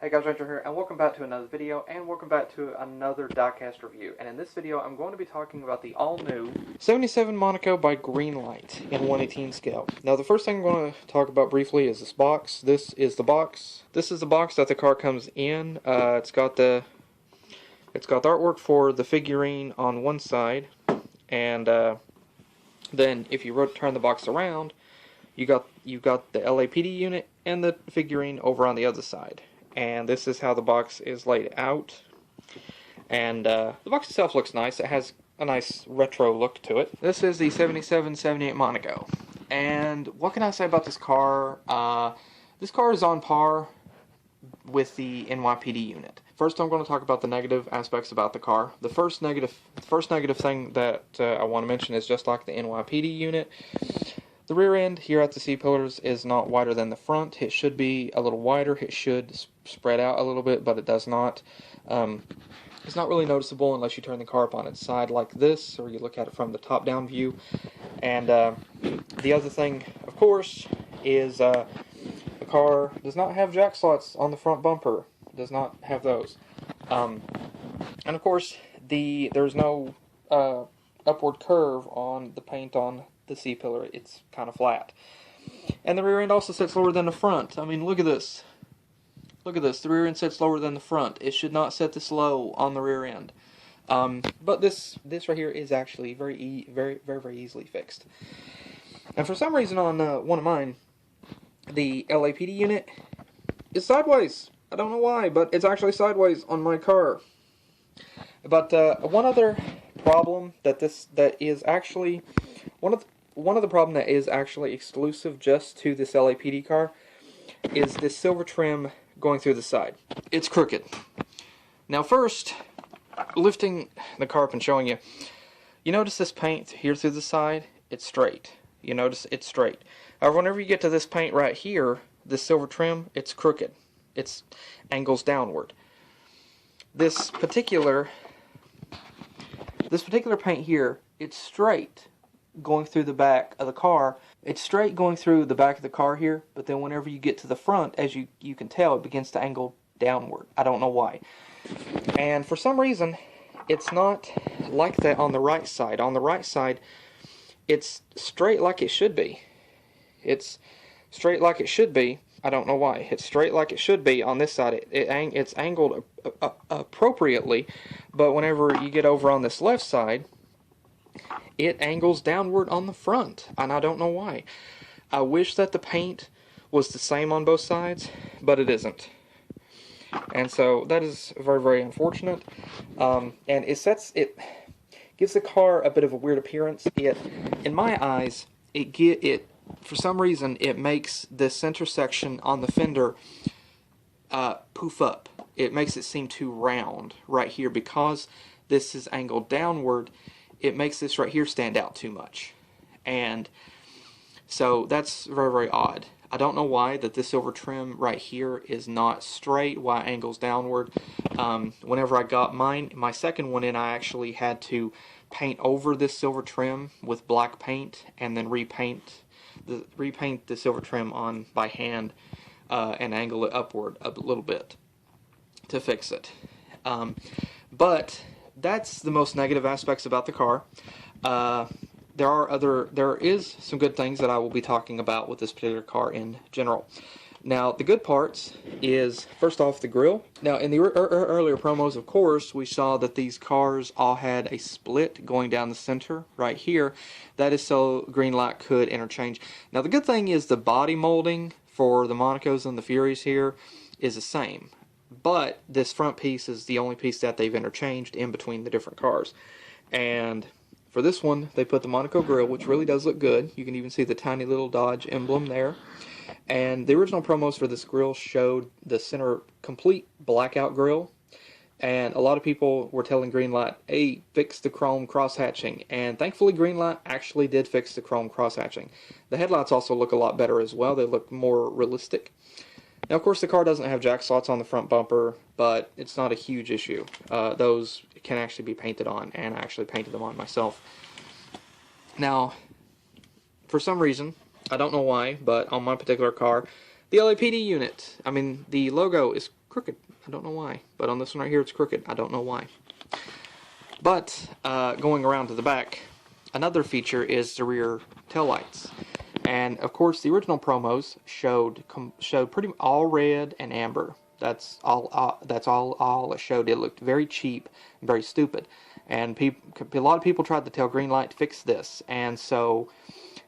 Hey guys, Ranger here, and welcome back to another video, and welcome back to another Diecast review. And in this video, I'm going to be talking about the all-new 77 Monaco by Greenlight in 1/18 scale. Now, the first thing I'm going to talk about briefly is this box. This is the box. This is the box that the car comes in. It's got the artwork for the figurine on one side, and then if you turn the box around, you got the LAPD unit and the figurine over on the other side. And this is how the box is laid out. And the box itself looks nice. It has a nice retro look to it. This is the 77-78 Monaco. And what can I say about this car? This car is on par with the NYPD unit. First, I'm going to talk about the negative aspects about the car. The first negative thing that I want to mention is just like the NYPD unit. The rear end here at the C-pillars is not wider than the front. It should be a little wider. It should spread out a little bit, but it does not. It's not really noticeable unless you turn the car up on its side like this, or you look at it from the top-down view. And the other thing, of course, is the car does not have jack slots on the front bumper. It does not have those. And of course, there's no upward curve on the paint on the C-pillar. It's kind of flat. And the rear end also sits lower than the front. I mean, look at this. Look at this. The rear end sits lower than the front. It should not sit this low on the rear end. But this right here is actually very easily fixed. And for some reason on one of mine, the LAPD unit is sideways. I don't know why, but it's actually sideways on my car. But one other problem that is actually one of the problem that is actually exclusive just to this LAPD car is this silver trim going through the side. It's crooked. Now first, lifting the car up and showing you, you notice this paint here through the side, it's straight. You notice it's straight. However, whenever you get to this paint right here, this silver trim, it's crooked. It's angles downward. This particular paint here, it's straight going through the back of the car. It's straight going through the back of the car here, but then whenever you get to the front, as you can tell, it begins to angle downward. I don't know why. And for some reason, it's not like that on the right side. On the right side, it's straight like it should be. It's straight like it should be. I don't know why. It's straight like it should be on this side. It's angled appropriately, but whenever you get over on this left side, it angles downward on the front, and I don't know why. I wish that the paint was the same on both sides, but it isn't. And so that is very unfortunate. And it gives the car a bit of a weird appearance. In my eyes, for some reason, it makes the center section on the fender poof up. It makes it seem too round right here because this is angled downward. It makes this right here stand out too much. And so that's very odd. I don't know why that this silver trim right here is not straight, why it angles downward. Whenever I got my second one in, I actually had to paint over this silver trim with black paint and then repaint the silver trim on by hand and angle it upward a little bit to fix it. But that's the most negative aspects about the car. There is some good things that I will be talking about with this particular car in general. Now, the good parts is, first off, the grille. Now, in the earlier promos, of course, we saw that these cars all had a split going down the center right here. That is so Greenlight could interchange. Now, the good thing is the body molding for the Monacos and the Furies here is the same. But this front piece is the only piece that they've interchanged in between the different cars. And for this one, they put the Monaco grille, which really does look good. You can even see the tiny little Dodge emblem there. And the original promos for this grille showed the center complete blackout grille. And a lot of people were telling Greenlight, hey, fix the chrome cross-hatching. And thankfully, Greenlight actually did fix the chrome cross-hatching. The headlights also look a lot better as well. They look more realistic. Now, of course, the car doesn't have jack slots on the front bumper, but it's not a huge issue. Those can actually be painted on, and I actually painted them on myself. Now, for some reason, I don't know why, but on my particular car, the LAPD unit, I mean, the logo is crooked. I don't know why. But on this one right here, it's crooked. I don't know why. But going around to the back, another feature is the rear taillights. And of course, the original promos showed pretty all red and amber. That's all it showed. It looked very cheap and very stupid. And a lot of people tried to tell Greenlight to fix this, and so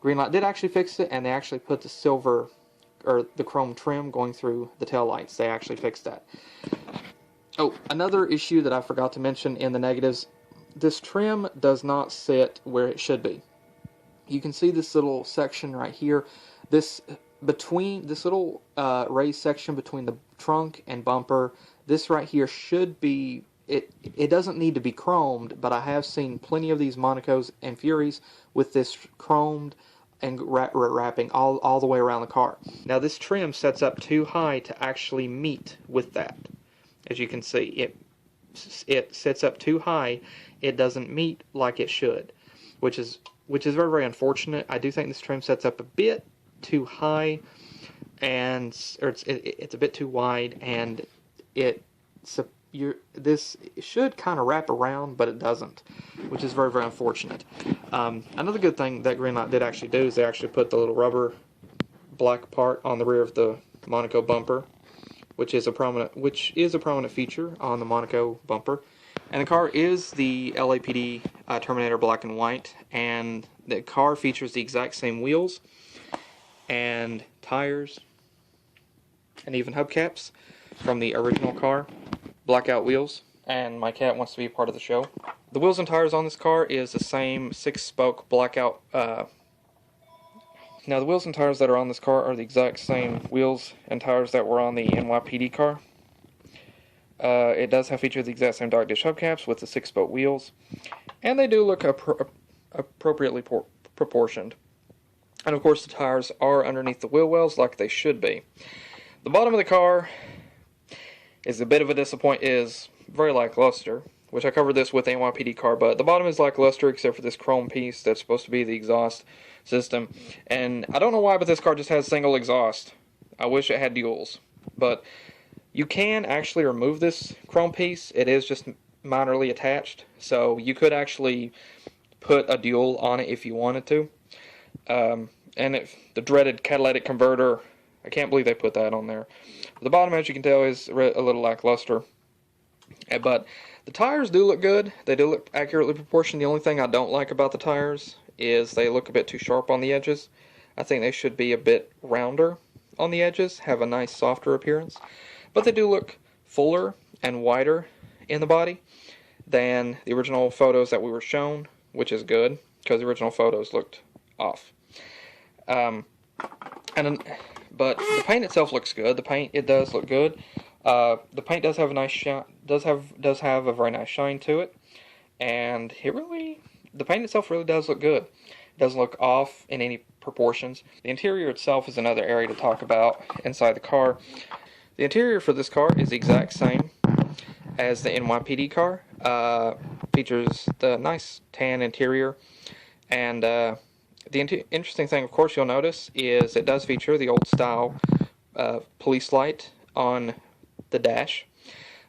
Greenlight did actually fix it, and they actually put the silver or the chrome trim going through the taillights. They actually fixed that. Oh, another issue that I forgot to mention in the negatives: this trim does not sit where it should be. You can see this little section right here. This little raised section between the trunk and bumper. This right here should be. It doesn't need to be chromed, but I have seen plenty of these Monacos and Furies with this chromed and wrapping all the way around the car. Now this trim sets up too high to actually meet with that. As you can see, it sets up too high. It doesn't meet like it should, which is very, very unfortunate. I do think this trim sets up a bit too high, it's a bit too wide, and this should kind of wrap around, but it doesn't, which is very, very unfortunate. Another good thing that Greenlight did actually do is they actually put the little rubber black part on the rear of the Monaco bumper, which is a prominent feature on the Monaco bumper. And the car is the LAPD Terminator black and white, and the car features the exact same wheels and tires and even hubcaps from the original car. Blackout wheels, and my cat wants to be part of the show. The wheels and tires on this car is the same 6-spoke blackout. Now the wheels and tires that are on this car are the exact same wheels and tires that were on the NYPD car. It does feature the exact same dog dish hubcaps with the 6-spoke wheels, and they do look appropriately proportioned. And of course the tires are underneath the wheel wells like they should be. The bottom of the car is a bit of a disappointment, is very lackluster, which I covered this with the NYPD car, but the bottom is lackluster except for this chrome piece that's supposed to be the exhaust system. And I don't know why, but this car just has single exhaust. I wish it had duals. But you can actually remove this chrome piece. It is just minorly attached, so you could actually put a dual on it if you wanted to. And the dreaded catalytic converter, I can't believe they put that on there. The bottom, as you can tell, is a little lackluster. But the tires do look good. They do look accurately proportioned. The only thing I don't like about the tires is they look a bit too sharp on the edges. I think they should be a bit rounder on the edges, have a nice softer appearance. But they do look fuller and wider in the body than the original photos that we were shown, which is good, because the original photos looked off. But the paint itself looks good. The paint, it does look good. The paint does have a nice shine. Does have a very nice shine to it, and the paint itself really does look good. It doesn't look off in any proportions. The interior itself is another area to talk about inside the car. The interior for this car is the exact same as the NYPD car. Features the nice tan interior, and the interesting thing, of course, you'll notice is it does feature the old style police light on the dash.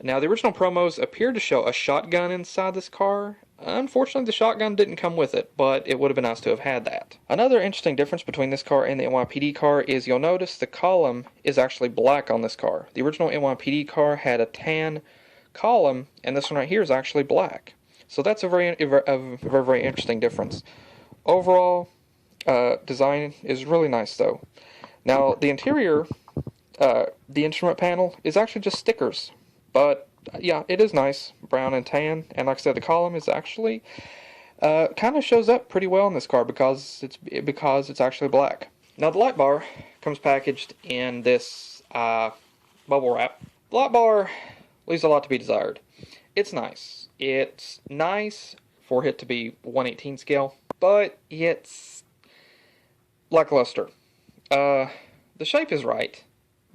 Now, the original promos appeared to show a shotgun inside this car. Unfortunately, the shotgun didn't come with it, but it would have been nice to have had that. Another interesting difference between this car and the NYPD car is you'll notice the column is actually black on this car. The original NYPD car had a tan column, and this one right here is actually black. So that's a very, very interesting difference. Overall, design is really nice, though. Now, the interior, the instrument panel is actually just stickers, but yeah, it is nice, brown and tan. And like I said, the column is actually kind of shows up pretty well in this car because it's actually black. Now, the light bar comes packaged in this bubble wrap. The light bar leaves a lot to be desired. It's nice. It's nice for it to be 1/18 scale, but it's lackluster. The shape is right,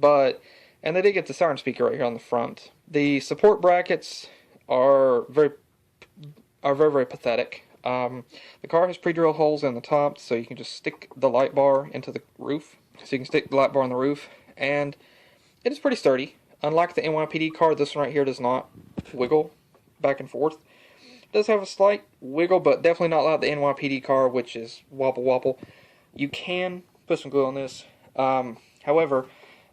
and they did get the siren speaker right here on the front. The support brackets are very, very pathetic. The car has pre-drilled holes in the top, so you can just stick the light bar into the roof. So you can stick the light bar on the roof, and it is pretty sturdy. Unlike the NYPD car, this one right here does not wiggle back and forth. It does have a slight wiggle, but definitely not like the NYPD car, which is wobble wobble. You can put some glue on this. However,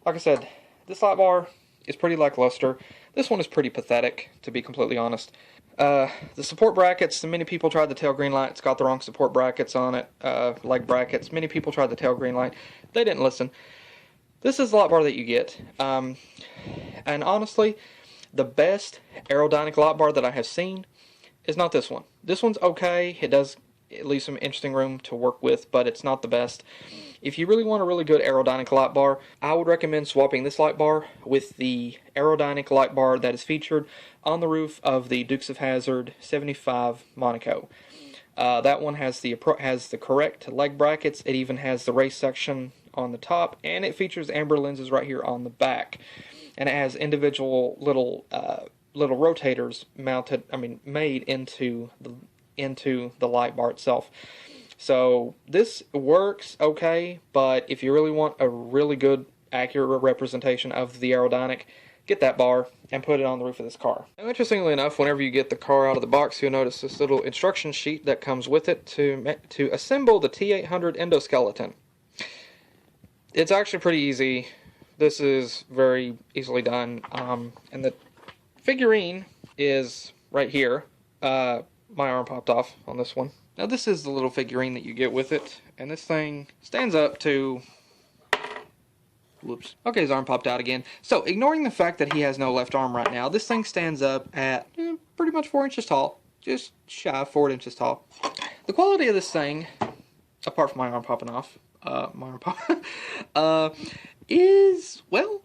like I said, this light bar is pretty lackluster. This one is pretty pathetic, to be completely honest. The support brackets, many people tried the tail Greenlight. It's got the wrong support brackets on it, leg brackets. Many people tried the tail Greenlight. They didn't listen. This is the light bar that you get. And honestly, the best aerodynamic light bar that I have seen is not this one. This one's okay. It does leave some interesting room to work with, but it's not the best. If you really want a really good aerodynamic light bar, I would recommend swapping this light bar with the aerodynamic light bar that is featured on the roof of the Dukes of Hazzard 75 Monaco. That one has the correct leg brackets. It even has the race section on the top, and it features amber lenses right here on the back. And it has individual little rotators made into the light bar itself. So this works okay, but if you really want a really good, accurate representation of the aerodynamic, get that bar and put it on the roof of this car. Now, interestingly enough, whenever you get the car out of the box, you'll notice this little instruction sheet that comes with it to assemble the T-800 Endoskeleton. It's actually pretty easy. This is very easily done, and the figurine is right here. My arm popped off on this one. Now this is the little figurine that you get with it, and this thing stands up to... Whoops. Okay, his arm popped out again. So, ignoring the fact that he has no left arm right now, this thing stands up at pretty much 4 inches tall. Just shy of 4 inches tall. The quality of this thing, apart from my arm popping off, is, well,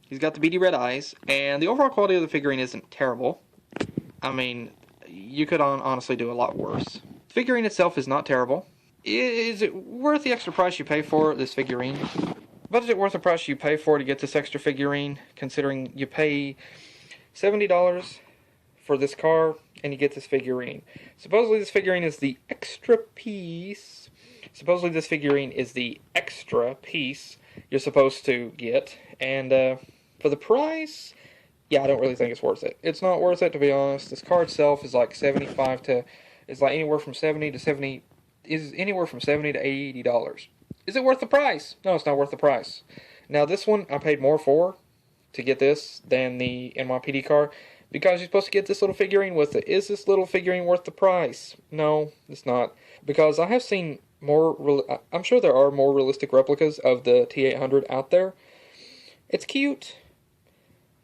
he's got the beady red eyes, and the overall quality of the figurine isn't terrible. I mean, you could honestly do a lot worse. The figurine itself is not terrible. Is it worth the extra price you pay for this figurine? But is it worth the price you pay for to get this extra figurine, considering you pay $70 for this car and you get this figurine? Supposedly this figurine is the extra piece. Supposedly this figurine is the extra piece you're supposed to get. And for the price, yeah, I don't really think it's worth it. It's not worth it, to be honest. This car itself is like anywhere from $70 to $80. Is it worth the price? No, it's not worth the price. Now, this one I paid more for to get this than the NYPD car because you're supposed to get this little figurine with it. Is this little figurine worth the price? No, it's not. Because I have seen I'm sure there are more realistic replicas of the T-800 out there. It's cute,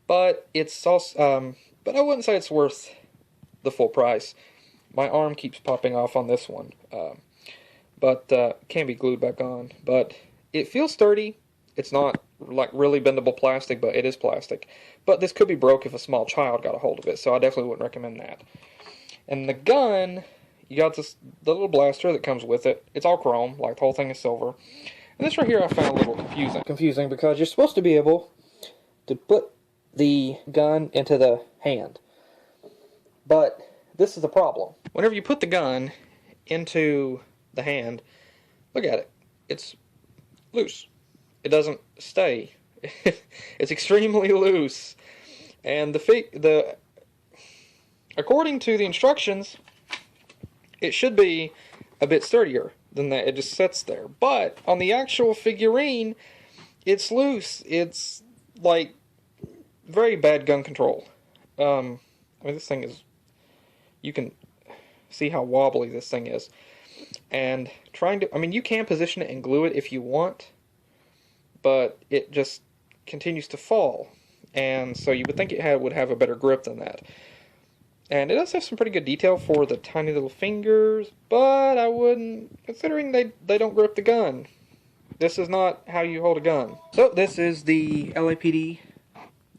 but it's also, but I wouldn't say it's worth the full price. My arm keeps popping off on this one. But can be glued back on. But it feels sturdy. It's not like really bendable plastic, but it is plastic. But this could be broke if a small child got a hold of it, so I definitely wouldn't recommend that. And the gun, you got the little blaster that comes with it. It's all chrome, like the whole thing is silver. And this right here I found a little confusing because you're supposed to be able to put the gun into the hand. But this is the problem. Whenever you put the gun into the hand, look at it. It's loose. It doesn't stay. It's extremely loose. And according to the instructions, it should be a bit sturdier than that. It just sits there. But on the actual figurine, it's loose. It's like very bad gun control. I mean, this thing is, you can see how wobbly this thing is. And you can position it and glue it if you want, but it just continues to fall. And so you would think it would have a better grip than that. And it does have some pretty good detail for the tiny little fingers, but I wouldn't, considering they don't grip the gun. This is not how you hold a gun. So this is the LAPD,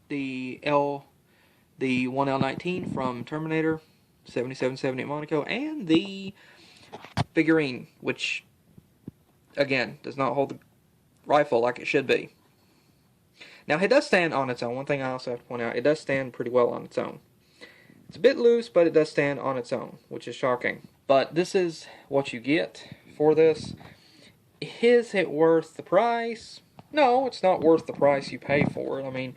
the 1L19 from Terminator, 7778 Monaco, and the figurine, which, again, does not hold the rifle like it should be. Now, it does stand on its own. One thing I also have to point out, it does stand pretty well on its own. It's a bit loose, but it does stand on its own, which is shocking. But this is what you get for this. Is it worth the price? No, it's not worth the price you pay for it. I mean,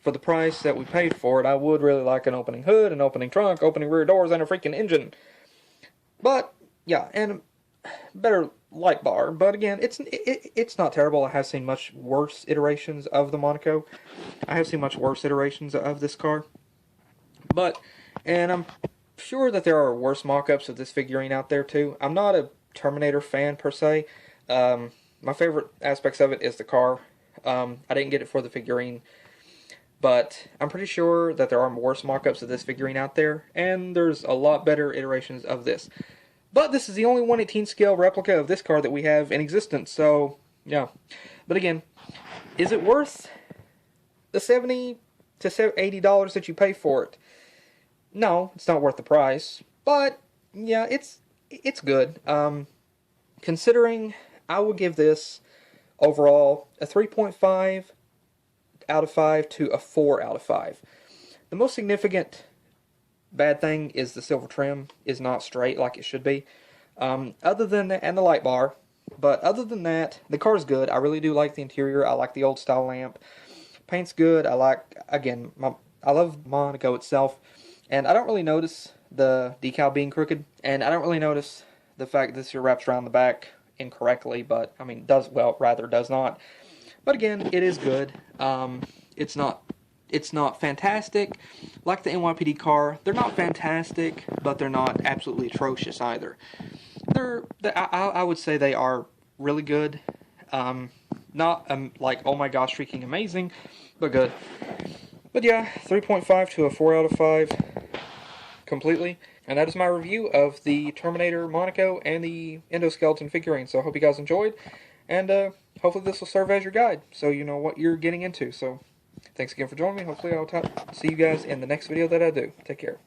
for the price that we paid for it, I would really like an opening hood, an opening trunk, opening rear doors, and a freaking engine. But, yeah, and better light bar. But again, it's not terrible. I have seen much worse iterations of the Monaco. I have seen much worse iterations of this car. But, and I'm sure that there are worse mock-ups of this figurine out there too. I'm not a Terminator fan per se. My favorite aspects of it is the car. I didn't get it for the figurine, but I'm pretty sure that there are worse mock-ups of this figurine out there, and there's a lot better iterations of this. But this is the only 1/18 scale replica of this car that we have in existence, so yeah. But again, is it worth the $70 to $80 that you pay for it? No, it's not worth the price, but yeah, it's good. Considering, I would give this overall a 3.5 out of 5 to a 4 out of 5. The most significant bad thing is the silver trim is not straight like it should be. Other than that, and the light bar, but other than that, the car's good. I really do like the interior. I like the old style lamp. Paint's good. I like, again, I love Monaco itself. And I don't really notice the decal being crooked. And I don't really notice the fact that this wraps around the back incorrectly. But, I mean, does not. But again, it is good. It's not fantastic. Like the NYPD car, they're not fantastic, but they're not absolutely atrocious either. I would say they are really good. Not like, oh my gosh, freaking amazing, but good. But yeah, 3.5 to a 4 out of 5 completely. And that is my review of the Terminator Monaco and the Endoskeleton figurine. So I hope you guys enjoyed. And hopefully this will serve as your guide, so you know what you're getting into. So thanks again for joining me. Hopefully I'll see you guys in the next video that I do. Take care.